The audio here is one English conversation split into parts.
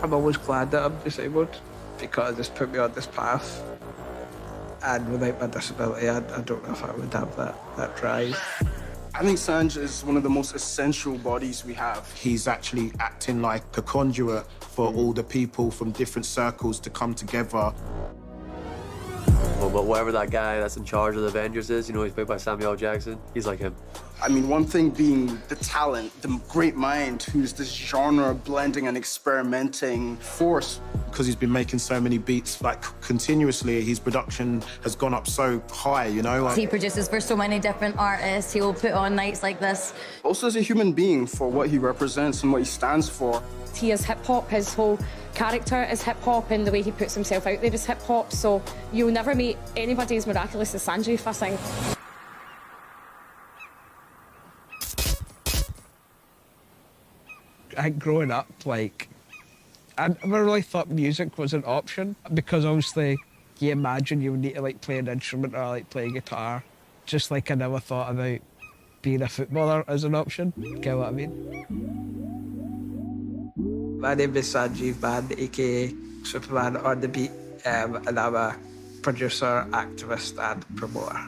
I'm always glad that I'm disabled because it's put me on this path. And without my disability, I don't know if I would have that drive. I think Sanj is one of the most essential bodies we have. He's actually acting like a conduit for all the people from different circles to come together. But whatever that guy that's in charge of the Avengers is, you know, he's played by Samuel L. Jackson, he's like him. I mean, one thing being the talent, the great mind, who's this genre blending and experimenting force. Because he's been making so many beats, like, continuously, his production has gone up so high, you know? Like... He produces for so many different artists. He will put on nights like this. Also as a human being, for what he represents and what he stands for. He is hip-hop, his whole character is hip-hop, and the way he puts himself out there is hip-hop, so you'll never meet anybody as miraculous as Sanjeev, I think. I think growing up, like, I never really thought music was an option because obviously you imagine you would need to like play an instrument or like play a guitar. Just like I never thought about being a footballer as an option. Get what I mean? My name is Sanjeev Mann, aka Supermann on the beat, and I'm a producer, activist, and promoter.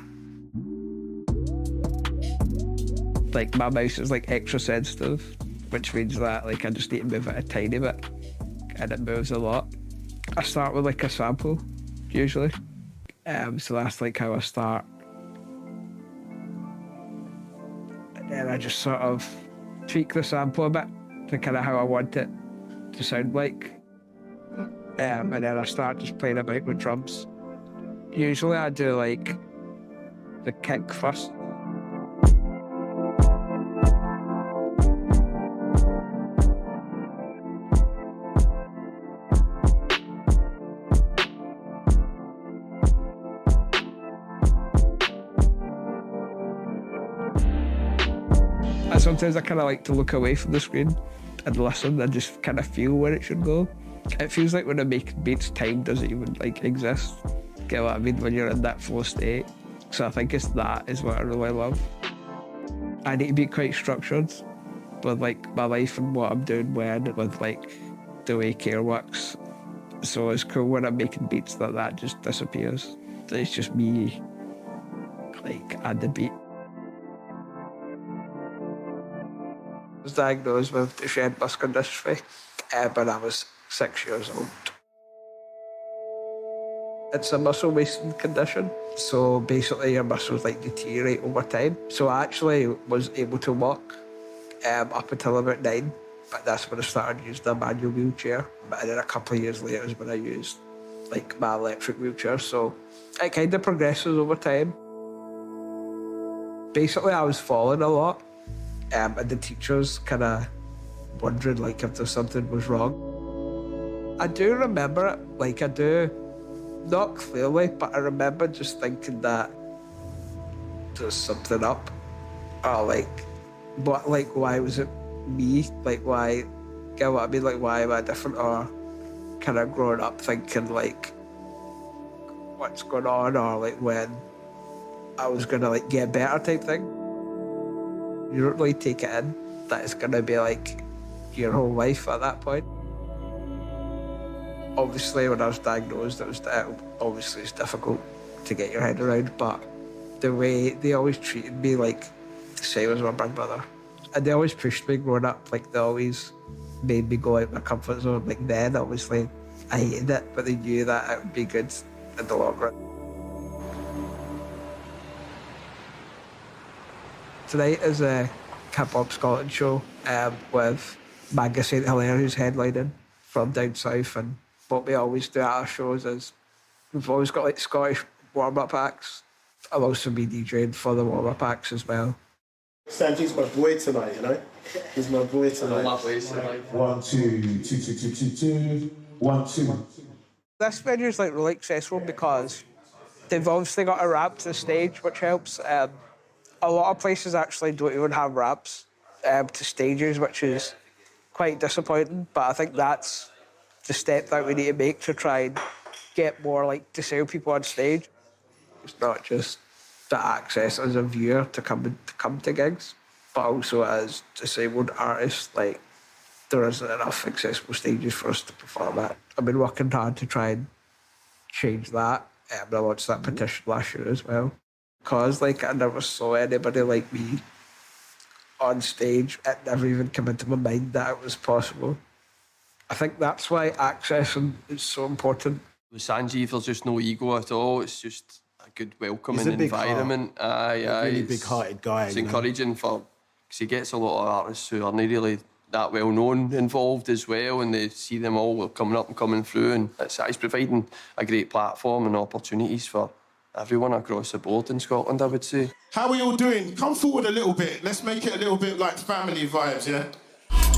Like my mouse is like extra sensitive, which means that like I just need to move it a tiny bit. And it moves a lot. I start with like a sample, usually. So that's like how I start. And then I just sort of tweak the sample a bit to kind of how I want it to sound like. And then I start just playing about with drums. Usually I do like the kick first. Sometimes I kind of like to look away from the screen and listen and just kind of feel where it should go. It feels like when I'm making beats, time doesn't even like exist. Get what I mean? When you're in that flow state. So I think that is what I really love. I need to be quite structured with like my life and what I'm doing when, with like the way care works. So it's cool when I'm making beats that just disappears. It's just me like and the beat. I was diagnosed with Duchenne Muscular Dystrophy when I was 6 years old. It's a muscle wasting condition, so basically your muscles like deteriorate over time. So I actually was able to walk up until about 9, but that's when I started using a manual wheelchair. And then a couple of years later is when I used like my electric wheelchair. So it kind of progresses over time. Basically, I was falling a lot. And the teachers kind of wondering like if there's something was wrong. I do remember it, like I do, not clearly, but I remember just thinking that there's something up. Or why was it me? Like why, get what I mean? Like why am I different? Or kind of growing up thinking like what's going on, or like when I was gonna like get better type thing. You don't really take it in that it's going to be like your whole life at that point. Obviously, when I was diagnosed, obviously it's difficult to get your head around, but the way they always treated me like the same as my big brother. And they always pushed me growing up, like they always made me go out my comfort zone. Like then, obviously, I hated it, but they knew that it would be good in the long run. Tonight is a Hip Hop Scotland show with Maggie St. Hilaire, who's headlining from down south. And what we always do at our shows is we've always got like Scottish warm-up acts. I'll also be DJing for the warm-up acts as well. Sanji's my boy tonight, you know? He's my boy tonight. My boys tonight. 1, 2, 2, 2, 2, 2, 2, 1, 2. This venue is like really accessible because they've obviously got a ramp to the stage, which helps. A lot of places actually don't even have ramps to stages, which is quite disappointing. But I think that's the step that we need to make to try and get more like disabled people on stage. It's not just the access as a viewer to come to gigs, but also as disabled artists. Like there isn't enough accessible stages for us to perform at. I've been working hard to try and change that. And I launched that petition last year as well. Because like I never saw anybody like me on stage. It never even came into my mind that it was possible. I think that's why accessing is so important. With Sanjeev, there's just no ego at all. It's just a good, welcoming He's a big environment. Really big-hearted guy. It's you know? encouraging because he gets a lot of artists who aren't really that well known involved as well, and they see them all coming up and coming through, and it's providing a great platform and opportunities for everyone across the board in Scotland, I would say. How are we all doing? Come forward a little bit. Let's make it a little bit like family vibes, yeah?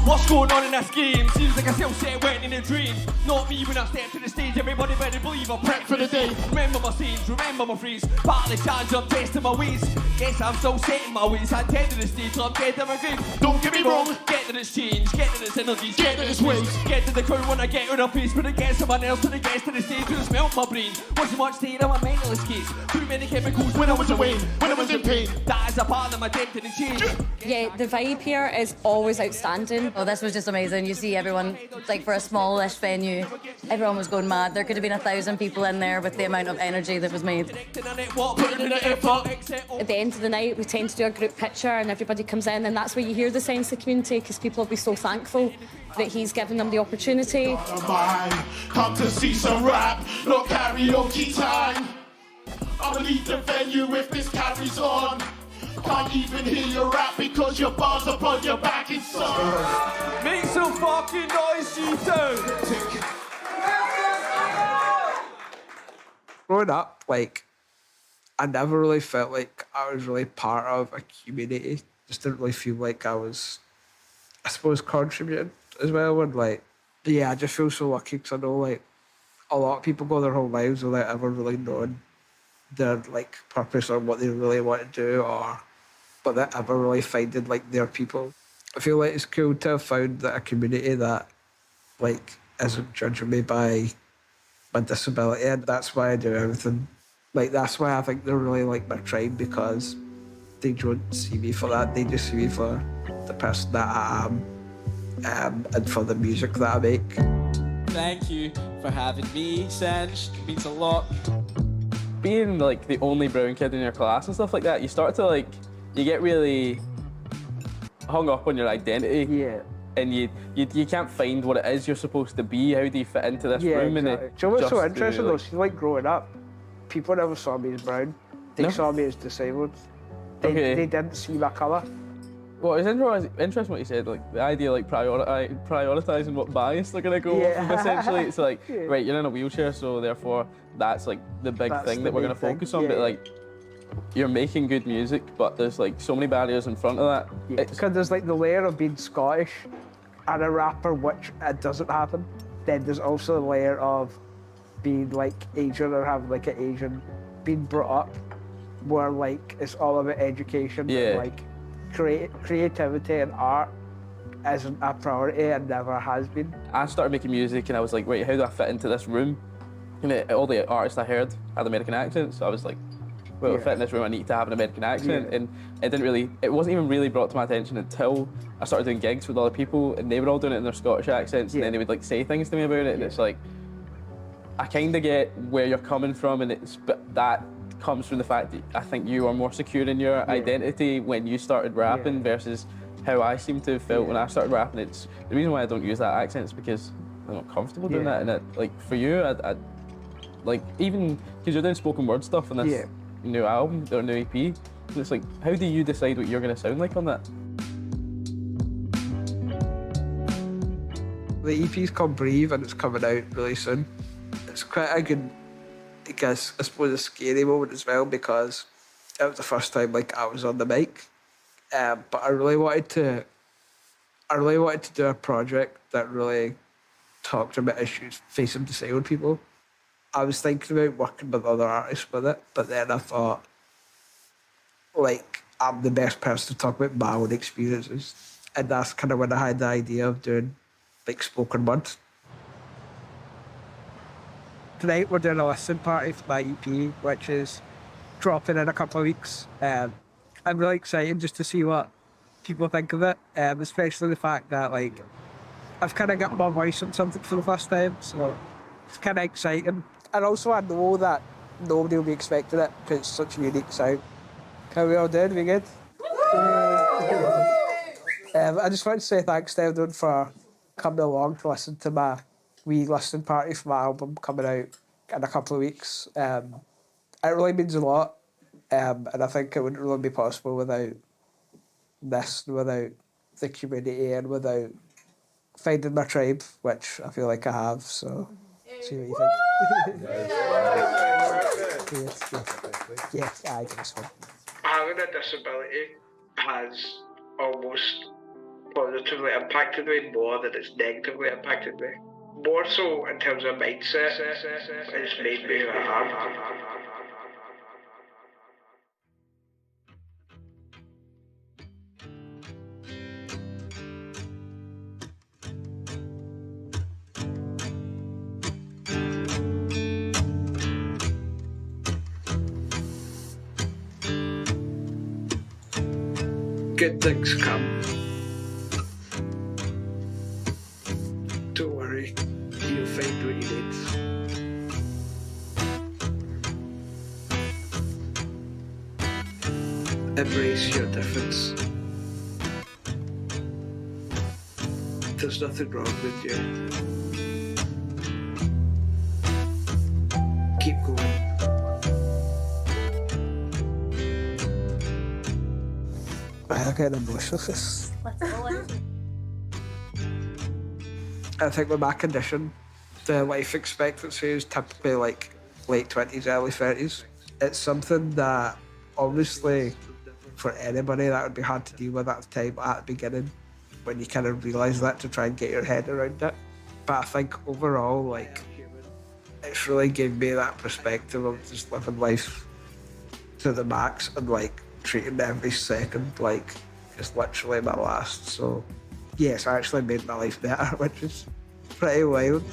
What's going on in that scheme? Seems like I still set went in a dream. Not me when I step to the stage, everybody better believe I'm prepped for the day. Remember my scenes, remember my freeze. Part of the challenge, I'm testing my ways. Guess I'm still setting my ways. I tend to the stage till I'm dead to my grave. Don't get me wrong, get to this change, get to this energies, get to this waves. Get to the crowd when I get on a face, but it gets someone else to the guest to the stage to smelt my brain. Wasn't much staying on my mental escapes. Too many chemicals when I was away, when I was in pain. That is a part of my attempt to change. Yeah, the vibe here is always outstanding. Oh, this was just amazing. You see everyone, like for a smallish venue, everyone was going mad. There could have been 1,000 people in there with the amount of energy that was made. At the end of the night, we tend to do a group picture and everybody comes in, and that's where you hear the sense of community, because people will be so thankful that he's given them the opportunity. Come to see some rap, not karaoke time. I'ma leave the venue if this carries on. Can't even hear your rap because your bars up on your back inside. Make some fucking noise, you two! Growing up, like, I never really felt like I was really part of a community. Just didn't really feel like I was, I suppose, contributing as well. And like, yeah, I just feel so lucky because I know like a lot of people go their whole lives without ever really knowing their like purpose or what they really want to do, or without ever really finding like their people. I feel like it's cool to have found that a community that like isn't judging me by my disability, and that's why I do everything. Like that's why I think they're really like my tribe, because they don't see me for that. They just see me for the person that I am, and for the music that I make. Thank you for having me, Sanj. It means a lot. Being like the only brown kid in your class and stuff like that, you start to like, you get really hung up on your identity. Yeah. And you can't find what it is you're supposed to be. How do you fit into this room? Exactly. And Do you know what's so interesting though? like, See, like growing up, people never saw me as brown. They saw me as disabled. They didn't see my colour. well, it's interesting what you said, like the idea like prioritising what bias they're gonna go off of, essentially. It's like, right, you're in a wheelchair, so therefore that's like the big thing that we're gonna focus on. But like, you're making good music, but there's like so many barriers in front of that. Because there's like the layer of being Scottish and a rapper, which it doesn't happen. Then there's also the layer of being like Asian or having like an Asian, being brought up where like it's all about education and like creativity and art isn't a priority and never has been. I started making music and I was like, wait, how do I fit into this room? And all the artists I heard had American accents, so I was like, well, to fit in this room, I need to have an American accent. And it wasn't even really brought to my attention until I started doing gigs with other people, and they were all doing it in their Scottish accents, and then they would like say things to me about it, and it's like, I kind of get where you're coming from, but that comes from the fact that I think you are more secure in your identity when you started rapping versus how I seem to have felt when I started rapping. It's the reason why I don't use that accent is because I'm not comfortable doing that. And like for you, I like, even because you're doing spoken word stuff on this new album or new EP, and it's like, how do you decide what you're going to sound like on that? The EP's called Breathe and it's coming out really soon. It's quite a good, I suppose a scary moment as well, because it was the first time like I was on the mic. But I really wanted to do a project that really talked about issues facing disabled people. I was thinking about working with other artists with it, but then I thought, like, I'm the best person to talk about my own experiences. And that's kind of when I had the idea of doing, like, spoken word. Tonight we're doing a listen party for my EP, which is dropping in a couple of weeks. I'm really excited just to see what people think of it, especially the fact that, like, I've kind of got my voice on something for the first time, so it's kind of exciting. And also I know that nobody will be expecting it because it's such a unique sound. How we all doing? We good? I just want to say thanks to everyone for coming along to listen to my wee listening party for my album coming out in a couple of weeks. It really means a lot, and I think it wouldn't really be possible without this, without the community, and without finding my tribe, which I feel like I have. So, see what you think. Yes, I think so. Having a disability has almost positively impacted me more than it's negatively impacted me. More so in terms of mindset, it's made me who I am. Good things come. Don't worry, you'll find what you need. Embrace your difference. There's nothing wrong with you. Keep going. I get emotional. I think with my condition, the life expectancy is typically like late 20s, early 30s. It's something that obviously for anybody that would be hard to deal with at the time, at the beginning, when you kind of realise that to try and get your head around it. But I think overall, like, it's really given me that perspective of just living life to the max and like treating every second like it's literally my last. So yes, I actually made my life better, which is pretty wild.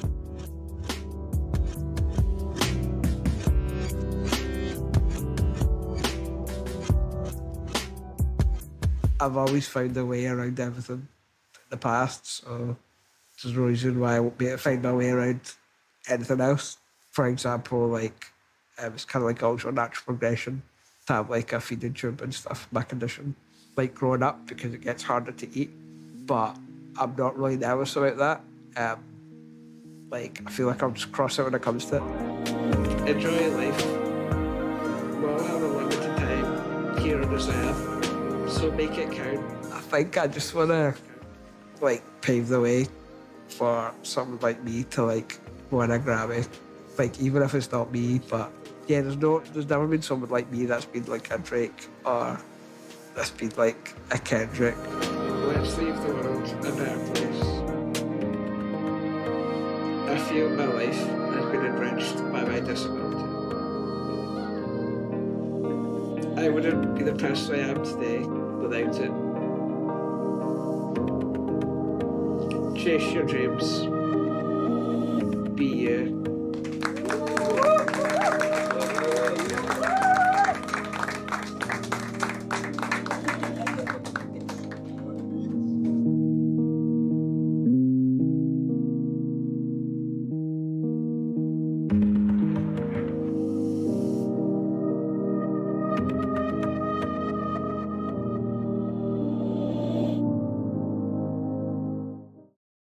I've always found a way around everything in the past, so there's no reason why I won't be able to find my way around anything else. For example, like it's kind of like also natural progression to have like a feeding tube and stuff in my condition, like growing up, because it gets harder to eat. But I'm not really nervous about that. Like I feel like I'm just cross out when it comes to it. Enjoy life. We all have a limited time here on this earth, so make it count. I think I just want to like pave the way for someone like me to like win a Grammy. Like even if it's not me, but yeah, there's never been someone like me that's been like a Drake or that's been like a Kendrick. Let's leave the world a better place. I feel my life has been enriched by my disability. I wouldn't be the person I am today without it. Chase your dreams. Be you.